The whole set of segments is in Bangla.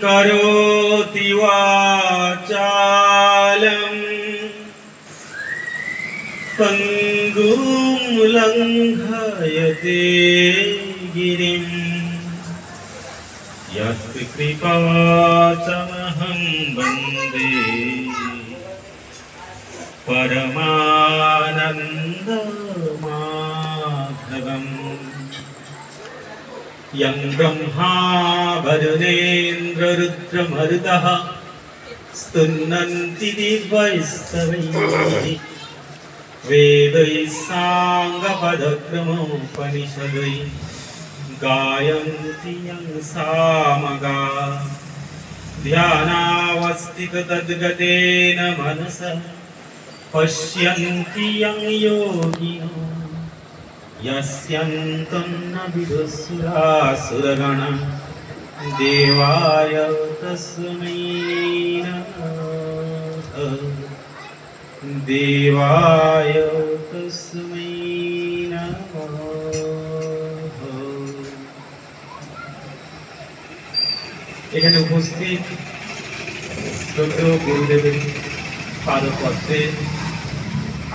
करोति वाचालं पङ्गुं लङ्घयते गिरिं यत्कृपातमहं वन्दे परमानन्दमाधवम् यं ब्रह्मा वरुणेन्द्ररुद्रमरुतः स्तुन्नन्ति दिव्यैस्तवैः वेदैः साङ्गपदक्रमोपनिषदैः गायन्ति यं सामगाः ध्यानावस्थिततद्गतेन मनसः पश्यन्ति यं योगिनो यस्यन्तं न विदुषुरासुरगणा देवाय तस्मै नमः देवाय तस्मै नमः। এখানে উপস্থিত শ্রদ্ধেয় গুরুদেবের পাদপদ্মে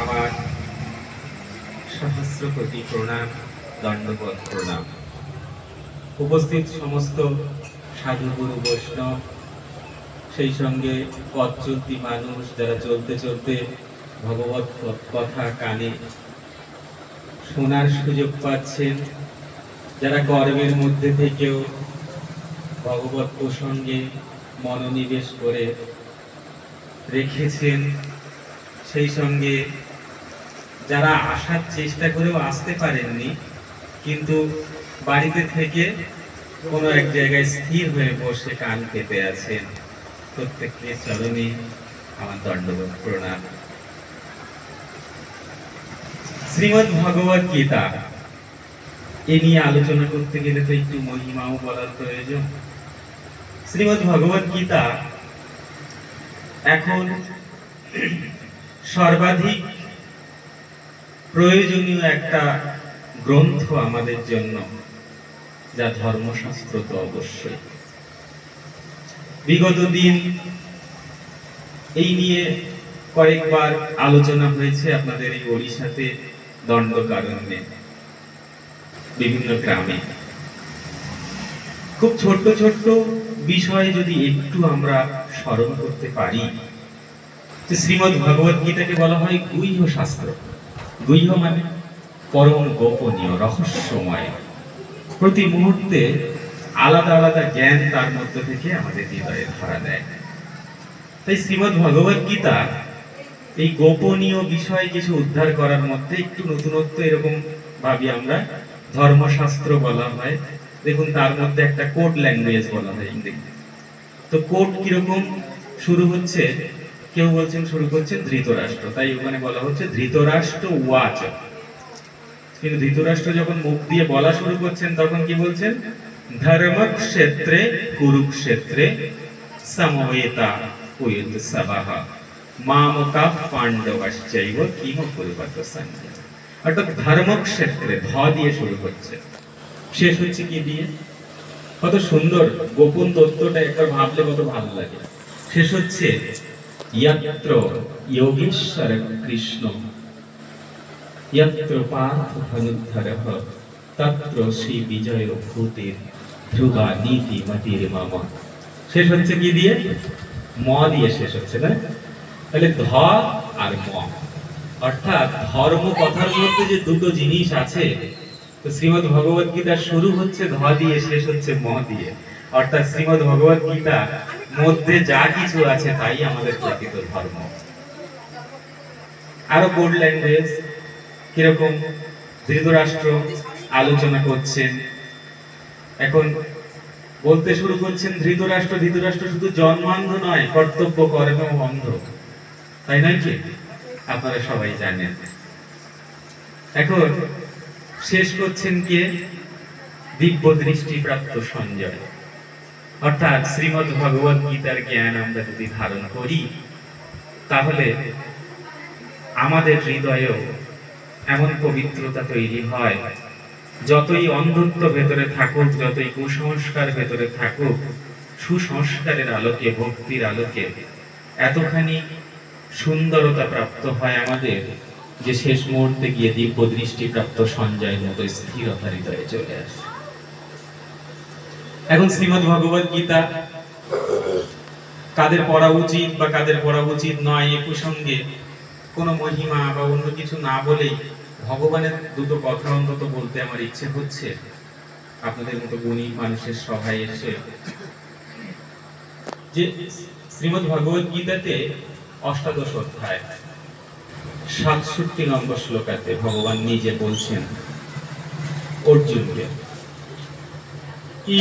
আমার সহস্র কোটি প্রণাম, দণ্ডবৎ প্রণাম। উপস্থিত সমস্ত সাধু গুরু বৈষ্ণব, সেই সঙ্গে পথ চলতি মানুষ যারা চলতে চলতে ভগবত কথা কানে শোনার সুযোগ পাচ্ছেন, যারা গর্বের মধ্যে থেকেও ভগবত প্রসঙ্গে মনোনিবেশ করে রেখেছেন, সেই সঙ্গে যারা আসার চেষ্টা করেও আসতে পারেননি কিন্তু বাড়িতে থেকে কোনো এক জায়গায় স্থির হয়ে বসে কান পেতে আছেন, প্রত্যেককে চরণে আমার দণ্ডবৎ প্রণাম। শ্রীমদ্ ভগবত গীতা এ নিয়ে আলোচনা করতে গেলে তো একটু মহিমাও বলার প্রয়োজন। শ্রীমদ্ ভগবত গীতা এখন সর্বাধিক প্রয়োজনীয় একটা গ্রন্থ আমাদের জন্য, যা ধর্মশাস্ত্র তো অবশ্যই। বিগত দিন এই নিয়ে কয়েকবার আলোচনা হয়েছে আপনাদের এই ওড়িশাতে দণ্ডকারণ্যে বিভিন্ন গ্রামে। খুব ছোট্ট ছোট্ট বিষয় যদি একটু আমরা স্মরণ করতে পারি, যে শ্রীমদ্ ভগবত গীতাকে বলা হয় গুহ্য শাস্ত্র। গুহ্য মানে পরম গোপনীয়, রহস্যময়। প্রতি মুহূর্তে আলাদা আলাদা জ্ঞান তার মধ্য থেকে আমাদের হৃদয়ে ধরা দেয়। তাই শ্রীমদ্ ভগবত গীতা এই গোপনীয় বিষয় কিছু উদ্ধার করার মধ্যে একটু নতুনত্ব এরকম ভাবি আমরা। ধর্মশাস্ত্র বলা হয়, দেখুন তার মধ্যে একটা কোড ল্যাঙ্গুয়েজ বলা হয় ইংরেজি। তো কোড কিরকম শুরু হচ্ছে, কেউ বলছেন শুরু করছেন ধৃতরাষ্ট্র, তাই ওখানে বলা হচ্ছে ধৃতরাষ্ট্র ওয়াচ। কিন্তু ধৃতরাষ্ট্র যখন মুখ দিয়ে বলা শুরু করছেন তখন কি বলছেন? ধর্মক্ষেত্রে কুরুক্ষেত্রে সমবেতা উয়ুৎসবঃ মামকা পাণ্ডবাশ্চৈব কিম কুর্বত সঞ্জয়। অর্থাৎ ধর্মক্ষেত্রে ধ দিয়ে শুরু হচ্ছে, শেষ হচ্ছে কি দিয়ে? কত সুন্দর গোপন তত্ত্বটা একবার ভাবলে কত ভালো লাগে। শেষ হচ্ছে यत्र योगेश्वर कृष्ण यत्र पार्थ धनुर्धरः तत्र श्री विजय भूतेर ध्रुवा नीति मतिर मम। শেষ হচ্ছে কি দিয়ে? ম দিয়ে শেষ হচ্ছে না? তাহলে ধ আর ম, অর্থাৎ ধর্ম কথার মধ্যে যে দুটো জিনিস আছে, তো শ্রীমদ্ ভগবত গীতা শুরু হচ্ছে ধ দিয়ে, শেষ হচ্ছে ম দিয়ে। অর্থাৎ শ্রীমদ্ ভগবত গীতা মধ্যে যা কিছু আছে তাই আমাদের প্রকৃত ধর্ম। আরো কোড ল্যাঙ্গুয়েজ কিরকম? ধৃতরাষ্ট্র আলোচনা করছেন, এখন বলতে শুরু করছেন ধৃতরাষ্ট্র। ধৃতরাষ্ট্র শুধু জন্মান্ধ নয়, কর্তব্য কর্মেও অন্ধ, তাই নয় কি? আপনারা সবাই জানেন। এখন শেষ করছেন কে? দিব্য দৃষ্টি প্রাপ্ত সঞ্জয়। অর্থাৎ শ্রীমদ্ ভগবত গীতার জ্ঞান আমরা যদি ধারণ করি, তাহলে আমাদের হৃদয়েও এমন পবিত্রতা তৈরি হয়, যতই অন্ধত্ব ভেতরে থাকুক, যতই কুসংস্কার ভেতরে থাকুক, সুসংস্কারের আলোকে, ভক্তির আলোকে এতখানি সুন্দরতা প্রাপ্ত হয় আমাদের, যে শেষ মুহূর্তে গিয়ে দিব্য দৃষ্টি প্রাপ্ত সঞ্জয়ের মতো স্থিরতা হৃদয়ে চলে আসে। এখন শ্রীমদ্ ভগবত গীতা কাদের পড়া উচিত বা কাদের পড়া উচিত নয় এ প্রসঙ্গে কোনো মহিমা বা অন্য কিছু না বলেই ভগবানের দুটো কথা অন্তত বলতে আমার ইচ্ছে হচ্ছে আপনাদের মতো গুণী মানুষের সভায় এসে। যে শ্রীমদ্ ভগবত গীতাতে ৮৮ অধ্যায় ৬৭ নম্বর শ্লোকাতে ভগবান নিজে বলছেন অর্জুনকে,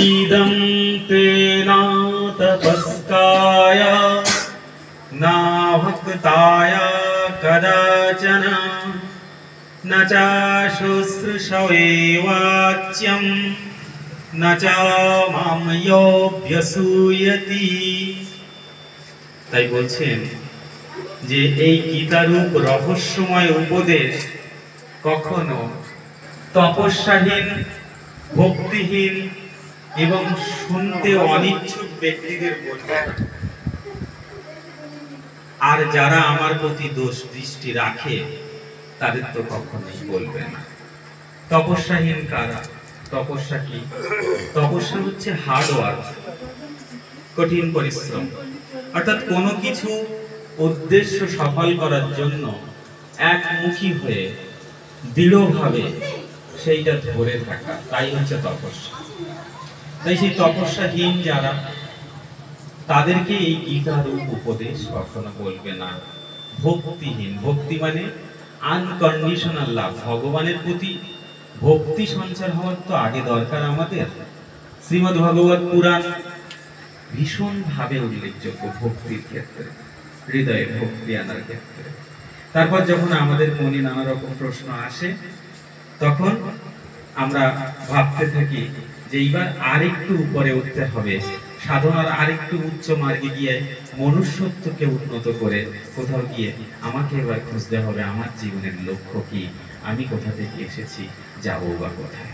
ইদং তে না তপস্কায় না ভক্তায় কদাচন ন চা শুশ্রূষয়ে বাচ্যম ন চা মাম যোऽভ্যসূয়তি। তাই বলছেন যে এই গীতারূপ রহস্যময় উপদেশ কখনো তপস্যাহীন, ভক্তিহীন এবং শুনতে অনিচ্ছুক ব্যক্তিদের বলবে না। আর যারা আমার প্রতি দোষ দৃষ্টি রাখে তাদের তো কখনোই বলবে না। তপস্যাহীন কারা? তপস্যা কি? তপস্যা হচ্ছে হার্ড ওয়ার্ক, কঠিন পরিশ্রম, অর্থাৎ কোনো কিছু উদ্দেশ্য সফল করার জন্য একমুখী হয়ে দৃঢ়ভাবে সেইটা ধরে থাকা, তাই হচ্ছে তপস্যা। তাই সেই তপস্যাহীন যারা, তাদেরকে এই গীতারূপ উপদেশ কখনো বলবে না। ভক্তিহীন, ভক্তি মানে আনকন্ডিশনাল লাভ, ভগবানের প্রতি ভক্তি সঞ্চার হওয়ার তো আগে দরকার আমাদের। শ্রীমদ্ ভগবত পুরাণ ভীষণ ভাবে উল্লেখযোগ্য ভক্তির ক্ষেত্রে, হৃদয়ে ভক্তি আনার ক্ষেত্রে। তারপর যখন আমাদের মনে নানা রকম প্রশ্ন আসে তখন আমরা ভাবতে থাকি যে এইবার আরেকটু উপরে উঠতে হবে, সাধনার আরেকটু উচ্চ মার্গে গিয়ে মনুষ্যত্বকে উন্নত করে কোথাও গিয়ে আমাকে এবার খুঁজতে হবে আমার জীবনের লক্ষ্য কি, আমি কোথা থেকে এসেছি, যাবো বা কোথায়।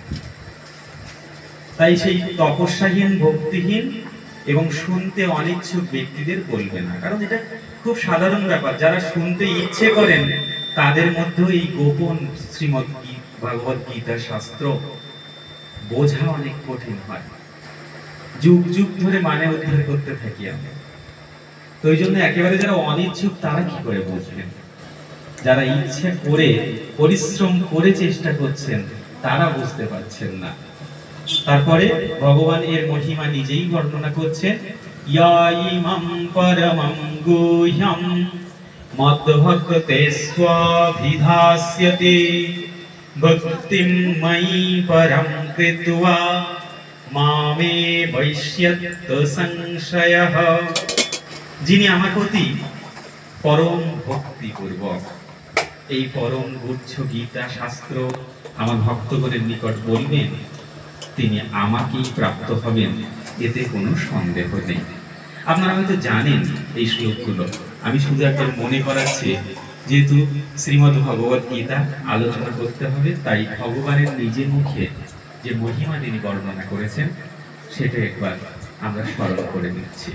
তাই সেই তপস্যাহীন, ভক্তিহীন এবং শুনতে অনিচ্ছুক ব্যক্তিদের বলবে না, কারণ এটা খুব সাধারণ ব্যাপার। যারা শুনতে ইচ্ছে করেন তাদের মধ্যেও এই গোপন শ্রীমদ্ ভগবত গীতা শাস্ত্র বোঝা অনেক কঠিন হয়। যুগ যুগ ধরে মানে উদ্ধার করতে থাকি আমরা। তো এই জন্য একেবারে যারা অনিচ্ছুক তারা কি করে বুঝবেন? যারা ইচ্ছে করে পরিশ্রম করে চেষ্টা করছেন তারা বুঝতে পারছেন না। তারপরে ভগবান এর মহিমা নিজেই বর্ণনা করছেন, ইয়াইমাম পরমং গুহ্যম মদ্ভক্তে স্বাভিধাস্যতে ভক্তিম ময়ি পরম কৃত্বা মামে বৈষ্যত্য সংশয়ঃ। যিনি আমার প্রতি পরম ভক্তিপূর্বক এই পরম গুচ্ছ গীতা শাস্ত্র আমার ভক্তগণের নিকট বলবেন, তিনি আমাকেই প্রাপ্ত হবেন, এতে কোনো সন্দেহ নেই। আপনারা হয়তো জানেন এই শ্লোকগুলো, আমি শুধু একবার মনে করাচ্ছি, যেহেতু শ্রীমদ্ ভগবত গীতা আলোচনা করতে হবে, তাই ভগবানের নিজের মুখে যে মহিমা তিনি বর্ণনা করেছেন সেটা একবার আমরা স্মরণ করে নিচ্ছি।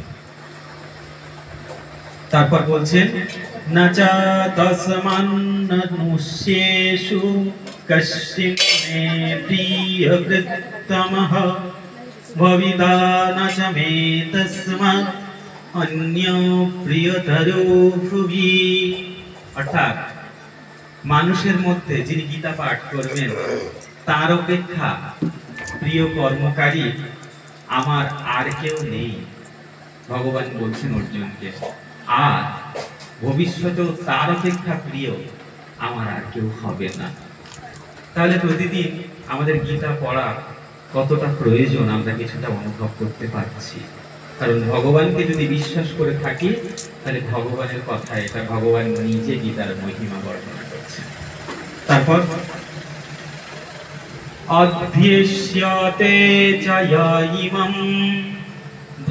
তারপর বলছেন, নাচা তস্মান্নুষ্যেষু কশ্চিৎ মে প্রিয়কৃত্তমঃ ভবিতা ন চ মে তস্মাৎ অন্য প্রিয়তরো ভুবি। অর্থাৎ মানুষের মধ্যে যিনি গীতা পাঠ করবেন তার অপেক্ষা প্রিয় কর্মকারী আমার আর কেউ নেই। ভগবান বলছেন অর্জুনকে, আর ভবিষ্যতেও তার অপেক্ষা প্রিয় আমার আর কেউ হবে না। তাহলে প্রতিদিন আমাদের গীতা পড়া কতটা প্রয়োজন আমরা কিছুটা অনুভব করতে পারছি। কারণ ভগবানকে যদি বিশ্বাস করে থাকি তাহলে ভগবানের কথা, এটা ভগবান নিজে গীতার মহিমা বর্ণনা করছেন। তারপর অধ্যেষ্যতে চ ইমং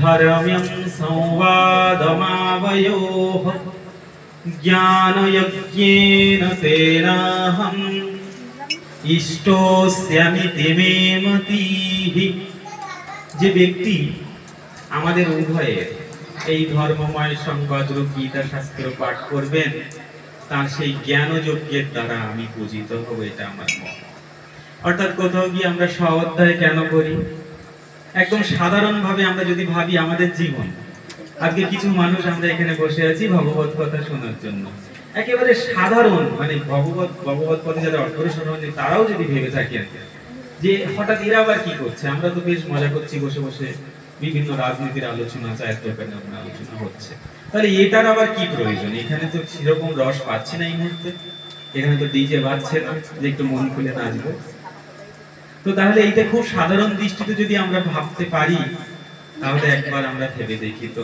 ধর্ম্যং সংবাদমাবয়োঃ জ্ঞানযজ্ঞেন তেনাহং ইষ্টস্যামিতি মে মতিঃ। যে ব্যক্তি আমাদের উভয়ের এই ধর্মময় সংবাদরূপ গীতা শাস্ত্র পাঠ করবেন, তার সেই জ্ঞান যজ্ঞের দ্বারা আমি পূজিত হব, এটা আমার মত। অর্থাৎ কোথাও গিয়ে আমরা স্ব-অধ্যায় কেন করি? একদম সাধারণ ভাবে আমরা যদি ভাবি আমাদের জীবন, আজকে কিছু মানুষ আমরা এখানে বসে আছি ভগবত কথা শোনার জন্য, একেবারে সাধারণ, মানে ভগবত পথে যারা অগ্রসর হন তারাও যদি ভেবে থাকেন যে হঠাৎ এরা আবার কি করছে, আমরা তো বেশ মজা করছি বসে বসে, বিভিন্ন রাজনীতির আলোচনা, চায়ের দোকানে আলোচনা হচ্ছে, তাহলে এটার আবার কি প্রয়োজন? এখানে তো সেরকম রস পাচ্ছি না এই মুহূর্তে, এখানে তো ডিজে বাজছে না যে একটু মন খুলে নাচবো। তো তাহলে এইটা খুব সাধারণ দৃষ্টিতে যদি আমরা ভাবতে পারি, তাহলে একবার আমরা ভেবে দেখি তো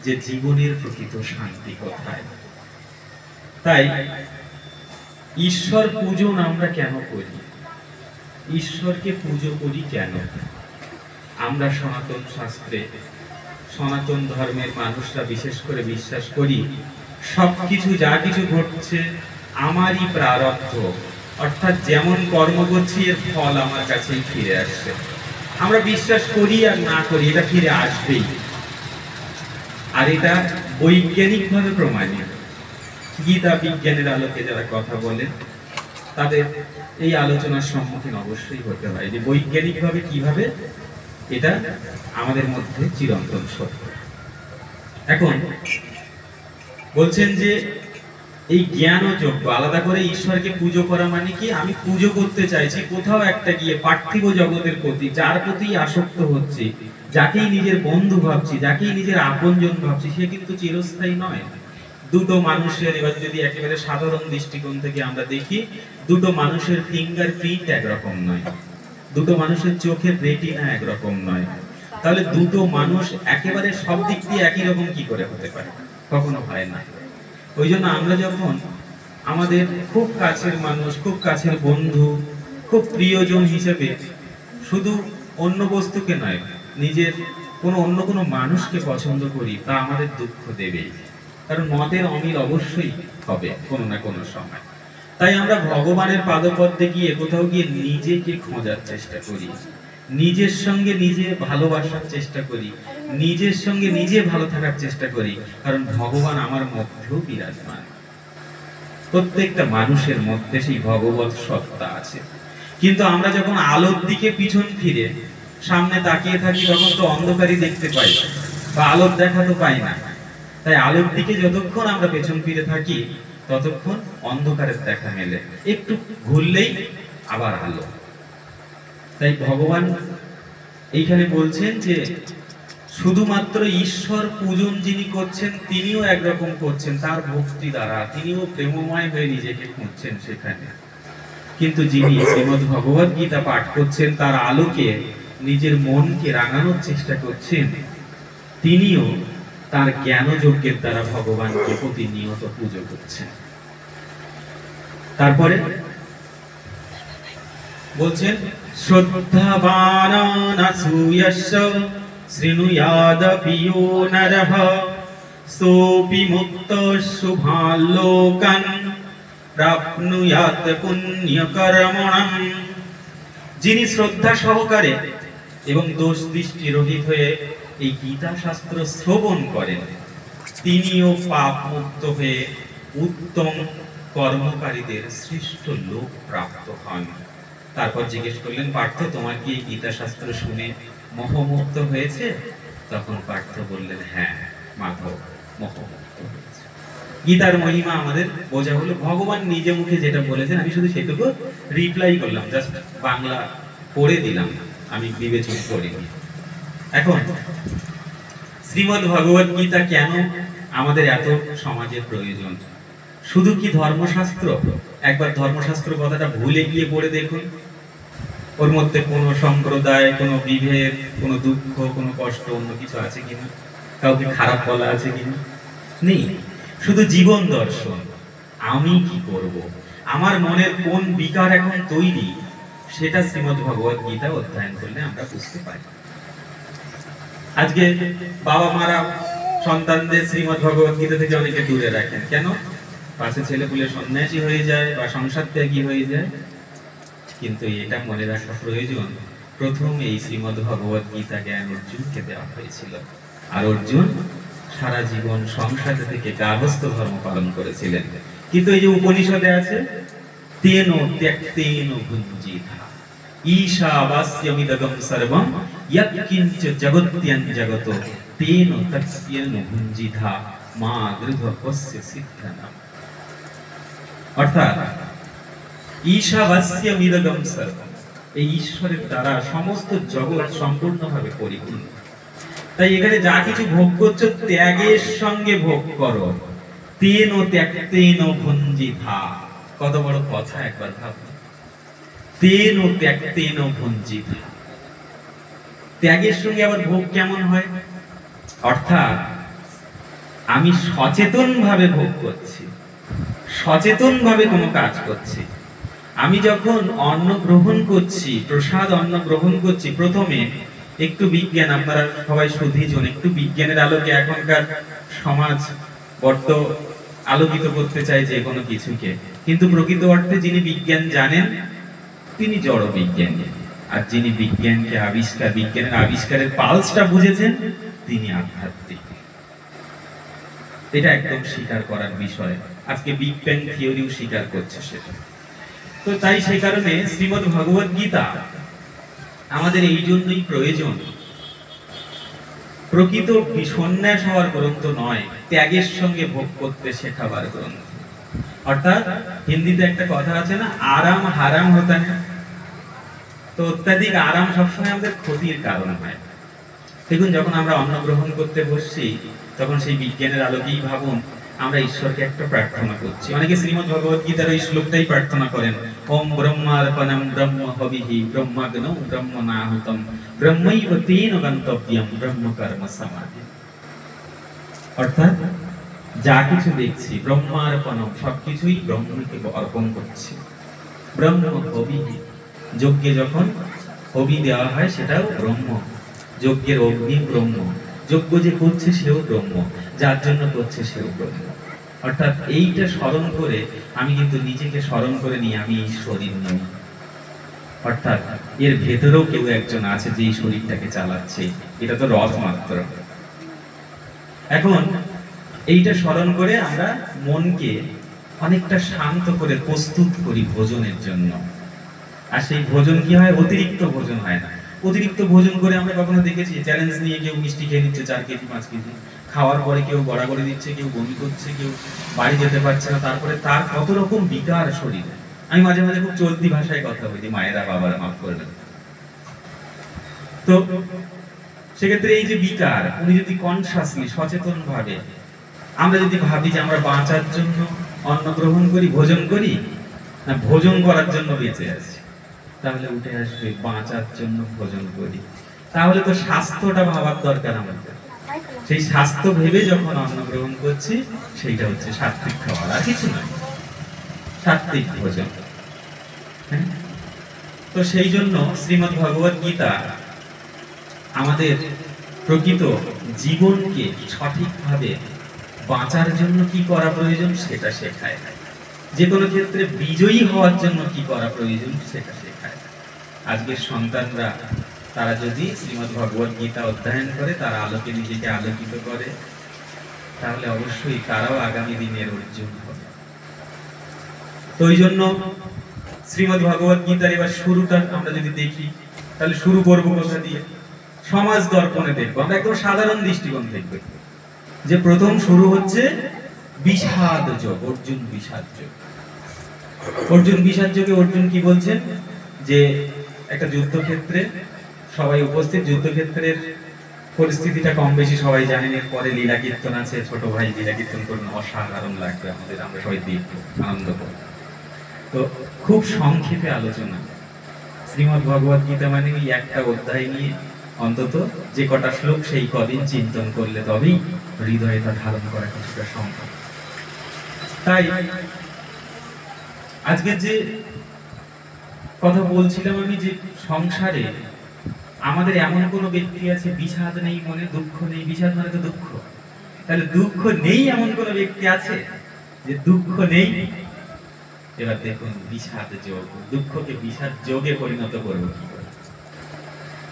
যে জীবনের প্রকৃত শান্তি কোথায়। তাই ঈশ্বর পূজন আমরা কেন করি? ঈশ্বরকে পুজো করি কেন? আমরা সনাতন শাস্ত্রে, সনাতন ধর্মের মানুষরা বিশেষ করে বিশ্বাস করি সবকিছু যা কিছু ঘটছে আমারই প্রারব্ধ, অর্থাৎ যেমন কর্ম করছি এর ফল আমার কাছেই ফিরে আসছে। আমরা বিশ্বাস করি আর না করি, এটা ফিরে আসবেই। আর এটা বৈজ্ঞানিকভাবে প্রমাণিত। গীতা বিজ্ঞানের আলোকে যারা কথা বলেন তাদের এই আলোচনার সম্মুখীন অবশ্যই হতে হয় যে বৈজ্ঞানিকভাবে কিভাবে এটা আমাদের মধ্যে চিরন্তন সত্য। এখন বলছেন যে এই জ্ঞান ও যোগ্য আলাদা করে ঈশ্বরকে পুজো করা মানে কি? আমি পুজো করতে চাইছি কোথাও একটা গিয়ে পার্থিব জগতের প্রতি, যার প্রতি আসক্ত হচ্ছে, যাকেই নিজের বন্ধু ভাবছি, যাকেই নিজের আপনজন ভাবছি, সে কিন্তু চিরস্থায়ী নয়। দুটো মানুষের, এবার যদি একেবারে সাধারণ দৃষ্টিকোণ থেকে আমরা দেখি, দুটো মানুষের ফিঙ্গার প্রিন্ট একরকম নয়, দুটো মানুষের চোখের রেটিনা একরকম নয়, তাহলে দুটো মানুষ একেবারে সব দিক দিয়ে একই রকম কি করে হতে পারে? কখনো হয় না। ওই জন্য আমরা যখন আমাদের খুব কাছের মানুষ, খুব কাছের বন্ধু, খুব প্রিয়জন হিসেবে শুধু অন্য বস্তুকে নয়, নিজের অন্য কোনো মানুষকে পছন্দ করি, তা আমাদের দুঃখ দেবেই, কারণ মতের অমিল অবশ্যই হবে কোনো না কোনো সময়। তাই আমরা ভগবানের পাদপদ্মে গিয়ে কোথাও গিয়ে নিজেকে খোঁজার চেষ্টা করি, নিজের সঙ্গে নিজে ভালোবাসার চেষ্টা করি, নিজের সঙ্গে নিজে ভালো থাকার চেষ্টা করি, কারণ ভগবান আমার মধ্যেও বিরাজমান। প্রত্যেকটা মানুষের মধ্যে সেই ভগবত সত্তা আছে। কিন্তু আমরা যখন আলোর দিকে পিছন ফিরে সামনে তাকিয়ে থাকি, তখন তো অন্ধকারই দেখতে পাই, বা আলোর দেখা তো পাই না। তাই আলোর দিকে যতক্ষণ আমরা পেছন ফিরে থাকি ততক্ষণ অন্ধকারের দেখা মেলে, একটু ঘুরলেই আবার আলো। তাই ভগবান এইখানে বলছেন যে শুধুমাত্র ঈশ্বর পূজন যিনি করছেন তিনিও একরকম করছেন তার ভক্তি দ্বারা, তিনিও প্রেমময় হয়ে নিজেকে খুঁজছেন সেখানে। কিন্তু যিনি শ্রীমদ্ ভগবত গীতা পাঠ করছেন, তার আলোকে নিজের মনকে রাঙানোর চেষ্টা করছেন, তিনিও তার জ্ঞান যজ্ঞের দ্বারা ভগবানকে প্রতিনিয়ত পুজো করছেন। তারপরে বলছেন শ্রদ্ধাবানানাসূয়স্য শৃণুয়াদপি ইয়ো নরঃ সোপি মুক্তঃ শুভান লোকান প্রাপ্নুয়াত পুণ্যকর্মণাম। যিনি শ্রদ্ধা সহকারে এবং দোষ দৃষ্টি রহিত হয়ে এই গীতা শাস্ত্র শ্রবণ করেন, তিনিও পাপ মুক্ত হয়ে উত্তম কর্মকারীদের শ্রেষ্ঠ লোক প্রাপ্ত হন। তারপর জিজ্ঞেস করলেন, পার্থ তোমার কি এই গীতা শাস্ত্র শুনে মোহমুক্ত হয়েছে? তখন পার্থ বললেন, হ্যাঁ মাধব, মোহমুক্ত হয়েছে। গীতার মহিমা আমাদের বোঝা হলো, ভগবান নিজে মুখে যেটা বলেছেন আমি শুধু সেটুকু রিপ্লাই করলাম, জাস্ট বাংলা পড়ে দিলাম, আমি বিবেচনা করিনি। এখন শ্রীমদ্ ভগবত গীতা কেন আমাদের এত সমাজের প্রয়োজন? শুধু কি ধর্মশাস্ত্র? একবার ধর্মশাস্ত্র কথাটা ভুলে গিয়ে পড়ে দেখুন, ওর মধ্যে কোনো সম্প্রদায়, কোনো বিভেদ, কোনো দুঃখ, কোনো কষ্ট, অন্য কিছু আছে কিনা, কাউকে খারাপ বলা আছে কিনা? নেই। শুধু জীবন দর্শন, আমি কি করব, আমার মনের কোন বিকার এখন তৈরি, সেটা শ্রীমদ্ ভগবত গীতা অধ্যয়ন করলে আমরা বুঝতে পারি। আজকে বাবা মারা সন্তানদের শ্রীমদ্ ভগবত গীতা থেকে অনেকে দূরে রাখেন, কেন? পাশে ছেলে পুলে সন্ন্যাসী হয়ে যায় বা সংসার ত্যাগী হয়ে যায়। কিন্তু এটা মনে রাখা প্রয়োজন প্রথম এই শ্রীমদ্ ভগবত গীতা জ্ঞান অর্জুনকে দেওয়া হয়েছিল। আর অর্জুন সারা জীবন সংসার থেকে গার্হস্থ্য ধর্ম পালন করেছিলেন। কিন্তু এই যে উপনিষদে আছে, তেন ত্যক্তেন ভুঞ্জিতা ঈশাবাস্যমিদগম সর্বম ইয়ৎকিঞ্চ জগত্যং জগতো তেন তস্যেন ভুঞ্জিতা মা গৃহপস্য সিদ্ধনাম। অর্থাৎ ঈশাবাস্যমিদগম সর্বম, এই ঈশ্বরের দ্বারা সমস্ত জগৎ সম্পূর্ণভাবে পরিপূর্ণ। তাই এখানে যা কিছু ভোগ করছো ত্যাগের সঙ্গে ভোগ করো। তেন ত্যক্তেন ভুঞ্জিতা, কত বড় কথা একবার ভাবো। তেন ত্যক্তেন ভুঞ্জিতা, ত্যাগের সঙ্গে আবার ভোগ কেমন হয়? অর্থাৎ আমি সচেতন ভাবে ভোগ করছি, সচেতন ভাবে কোনো কাজ করছি। আমি যখন অন্ন গ্রহণ করছি, প্রসাদ অন্ন গ্রহণ করছি, প্রথমে একটু বিজ্ঞান, আপনারা সবাই সুধীজন, একটু বিজ্ঞানের আলোকে এখনকার সমাজ বড্ড আলোকিত করতে চায় যে কোনো কিছুকে, কিন্তু প্রকৃত অর্থে যিনি বিজ্ঞান জানেন তিনি জড় বিজ্ঞানী, আর যিনি বিজ্ঞানকে বিজ্ঞানের আবিষ্কারের পালসটা বুঝেছেন তিনি আধ্যাত্মিক। এটা একদম স্বীকার করার বিষয়। আজকে বিগ ব্যাং থিওরিও স্বীকার করছে সেটা। তো তাই সেই কারণে শ্রীমদ্ ভগবত গীতা আমাদের এই জন্যই প্রয়োজন। প্রকৃত সন্ন্যাস হওয়ার গ্রন্থ নয়, ত্যাগের সঙ্গে ভোগ করতে শেখাবার গ্রন্থ। অর্থাৎ হিন্দিতে একটা কথা আছে না, আরাম হারাম হতা হ্যায়। তো অত্যাধিক আরাম সবসময় আমাদের ক্ষতির কারণ হয়। দেখুন, যখন আমরা অন্ন গ্রহণ করতে বসছি তখন সেই বিজ্ঞানের আলোকেই ভাবুন আমরা ঈশ্বরকে একটা প্রার্থনা করছি। অনেকে শ্রীমদ্ ভগবত গীতার এই শ্লোকটাই প্রার্থনা করেন, ওম ব্রহ্মার্পণম ব্রহ্ম হবিহি ব্রহ্মাগ্নৌ ব্রহ্মণাহুতম ব্রহ্মৈব তেন গন্তব্যম ব্রহ্ম কর্ম সমাধি। অর্থাৎ যা কিছু দেখছি ব্রহ্মার্পণম, সবকিছুই ব্রহ্মকে অর্পণ করছি। ব্রহ্ম হবিহি, যজ্ঞে যখন হবি দেওয়া হয় সেটাও ব্রহ্ম, যজ্ঞের অগ্নি ব্রহ্ম, যজ্ঞ যে করছে সেও ব্রহ্ম, যার জন্য করছে সেও ব্রহ্ম। অর্থাৎ এইটা স্মরণ করে আমি কিন্তু নিজেকে স্মরণ করে নিয়ে আমি এই শরীর নই, অর্থাৎ এর ভেতরেও কেউ একজন আছে যে এই শরীরটাকে চালাচ্ছে, এটা তো রথ মাত্র। এখন এইটা স্মরণ করে আমরা মনকে অনেকটা শান্ত করে প্রস্তুত করি ভোজনের জন্য। আর সেই ভোজন কি হয়? অতিরিক্ত ভোজন হয় না। অতিরিক্ত ভোজন করে আমরা কখনো দেখেছি চ্যালেঞ্জ নিয়ে কেউ মিষ্টি খেয়ে নিচ্ছে 4 কেজি 5 কেজি, খাওয়ার পরে কেউ গড়াগড়ি দিচ্ছে, কেউ বমি করছে, কেউ বাড়ি যেতে পারছে না, তারপরে তার কত রকম বিকার শরীরে। আমি মাঝে মাঝে খুব চলতি ভাষায় কথা বলি, মায়েরা বাবারা মাফ করবেন। তো সেক্ষেত্রে এই যে বিকার, উনি যদি কনসাসলি সচেতন ভাবে আমরা যদি ভাবি যে আমরা বাঁচার জন্য অন্ন গ্রহণ করি, ভোজন করি, না ভোজন করার জন্য বেঁচে আছি, তাহলে উঠে আসবে বাঁচার জন্য ভোজন করি। তাহলে তো স্বাস্থ্যটা ভাবার দরকার আমাদের। সেই স্বাস্থ্য ভেবে যখন অন্ন গ্রহণ করছি সেইটা হচ্ছে সাত্বিক খাবার, আর কিছু নয়, সাত্বিক ভোজন। তো সেই জন্য শ্রীমদ্ ভগবত গীতা আমাদের প্রকৃত জীবনকে সঠিকভাবে বাঁচার জন্য কি করা প্রয়োজন সেটা শেখায়, যে কোনো ক্ষেত্রে বিজয়ী হওয়ার জন্য কি করা প্রয়োজন সেটা শেখায়। আজকের সন্তানরা তারা যদি শ্রীমদ্ ভগবত গীতা অধ্যয়ন করে, তারা আলোকে নিজেকে আলোকিত করে, তাহলে অবশ্যই তারাও আগামী দিনের অর্জুন হবে। তো ওই জন্য শ্রীমদ্ ভগবত গীতার এবার শুরুটা আমরা যদি দেখি, তাহলে শুরু করবো কোথা দিয়ে? সমাজ দর্পণে দেখবো, আমরা একদম সাধারণ দৃষ্টিকোণ দেখবো যে প্রথম শুরু হচ্ছে বিষাদ যোগ, অর্জুন বিষাদ যোগ। অর্জুন বিষাদ যোগে অর্জুন কি বলছেন যে একটা যুদ্ধক্ষেত্রে সবাই উপস্থিত, যুদ্ধক্ষেত্রের পরিস্থিতিটা কম বেশি সবাই জানেন। এরপরে লীলা কীর্তন আছে, ছোট ভাই লীলা কীর্তন করুন, অসাধারণ লাগবে আমাদের, আমরা সবাই দেখবো, আনন্দ করবো। তো খুব সংক্ষেপে আলোচনা, শ্রীমদ্ ভগবত গীতা মানে ওই একটা অধ্যায় নিয়ে অন্তত যে কটা শ্লোক সেই কদিন চিন্তন করলে তবেই হৃদয়ে তা ধারণ করা কিছুটা সম্ভব। তাই আজকে যে কথা বলছিলাম আমি, যে সংসারে আমাদের এমন কোনো ব্যক্তি আছে বিষাদ নেই মনে, দুঃখ নেই। বিষাদ মানে তো দুঃখ, তাহলে দুঃখ নেই এমন কোনো ব্যক্তি আছে যে দুঃখ নেই? এবার দেখুন বিষাদ যোগ, দুঃখকে বিষাদ যোগে পরিণত করবো কি করে।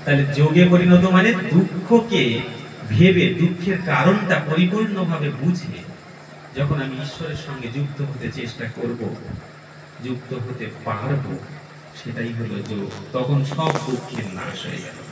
তাহলে যোগে পরিণত মানে দুঃখকে ভেবে, দুঃখের কারণটা পরিপূর্ণভাবে বুঝে যখন আমি ঈশ্বরের সঙ্গে যুক্ত হতে চেষ্টা করব, যুক্ত হতে পারবো, সেটাই হলো যোগ। তখন সব দুঃখের নাশ হয়ে যাবে।